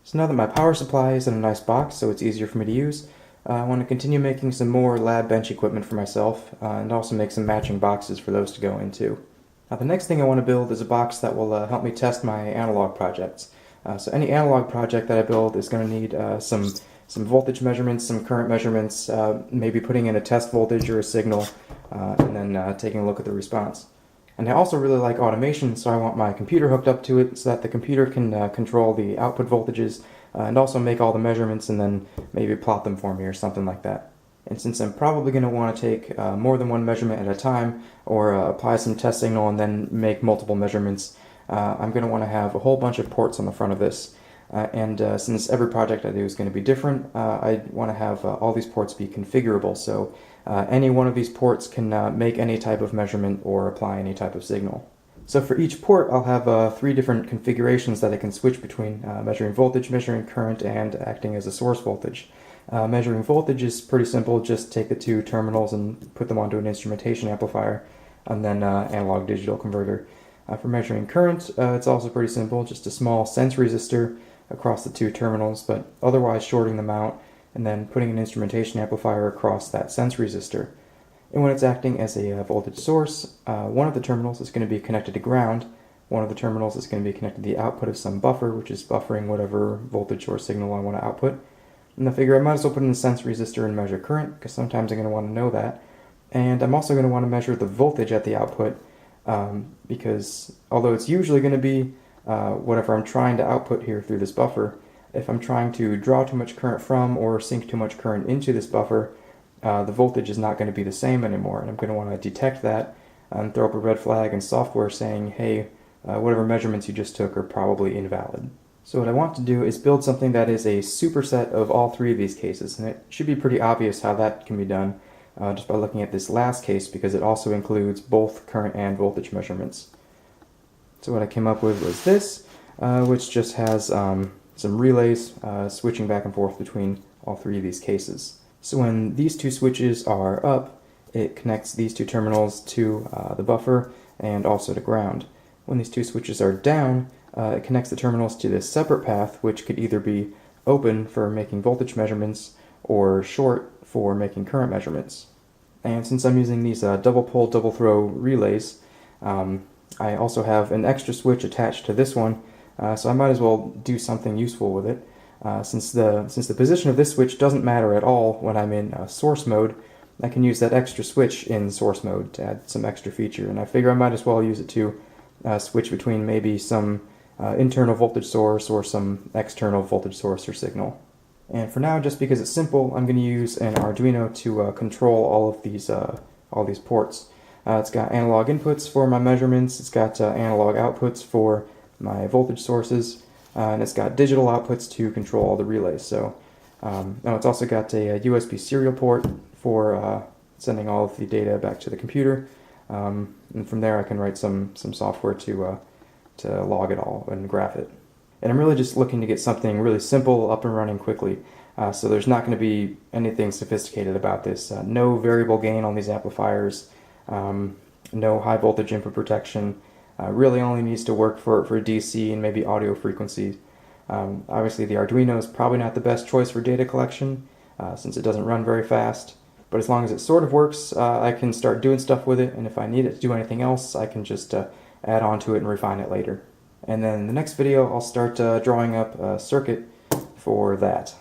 So now that my power supply is in a nice box so it's easier for me to use, I want to continue making some more lab bench equipment for myself and also make some matching boxes for those to go into. Now the next thing I want to build is a box that will help me test my analog projects. So any analog project that I build is going to need some voltage measurements, some current measurements, maybe putting in a test voltage or a signal, and then taking a look at the response. And I also really like automation, so I want my computer hooked up to it so that the computer can control the output voltages and also make all the measurements and then maybe plot them for me or something like that. And since I'm probably going to want to take more than one measurement at a time or apply some test signal and then make multiple measurements, I'm going to want to have a whole bunch of ports on the front of this. Since every project I do is going to be different, I want to have all these ports be configurable, so any one of these ports can make any type of measurement or apply any type of signal. So for each port I'll have 3 different configurations that I can switch between, measuring voltage, measuring current, and acting as a source voltage. Measuring voltage is pretty simple, just take the 2 terminals and put them onto an instrumentation amplifier and then analog digital converter. For measuring current, it's also pretty simple, just a small sense resistor across the 2 terminals, but otherwise shorting them out and then putting an instrumentation amplifier across that sense resistor. And when it's acting as a voltage source, one of the terminals is going to be connected to ground, one of the terminals is going to be connected to the output of some buffer, which is buffering whatever voltage or signal I want to output. And I figure I might as well put in the sense resistor and measure current, because sometimes I'm going to want to know that. And I'm also going to want to measure the voltage at the output, because although it's usually going to be whatever I'm trying to output here through this buffer, if I'm trying to draw too much current from or sink too much current into this buffer, the voltage is not going to be the same anymore, and I'm going to want to detect that and throw up a red flag in software saying, hey, whatever measurements you just took are probably invalid. So what I want to do is build something that is a superset of all 3 of these cases, and it should be pretty obvious how that can be done just by looking at this last case, because it also includes both current and voltage measurements. So what I came up with was this, which just has some relays switching back and forth between all 3 of these cases. So when these 2 switches are up, it connects these 2 terminals to the buffer and also to ground. When these 2 switches are down, it connects the terminals to this separate path, which could either be open for making voltage measurements or short for making current measurements. And since I'm using these double pole, double throw relays, I also have an extra switch attached to this one, so I might as well do something useful with it. Since the position of this switch doesn't matter at all when I'm in source mode, I can use that extra switch in source mode to add some extra feature, and I figure I might as well use it to switch between maybe some internal voltage source or some external voltage source or signal. And for now, just because it's simple, I'm going to use an Arduino to control all of these ports. It's got analog inputs for my measurements, it's got analog outputs for my voltage sources, and it's got digital outputs to control all the relays. So it's also got a USB serial port for sending all of the data back to the computer, and from there I can write some software to log it all and graph it. And I'm really just looking to get something really simple up and running quickly. So there's not going to be anything sophisticated about this. No variable gain on these amplifiers, no high voltage input protection. Really only needs to work for DC and maybe audio frequencies. Obviously the Arduino is probably not the best choice for data collection since it doesn't run very fast. But as long as it sort of works, I can start doing stuff with it, and if I need it to do anything else, I can just add on to it and refine it later. And then in the next video, I'll start drawing up a circuit for that.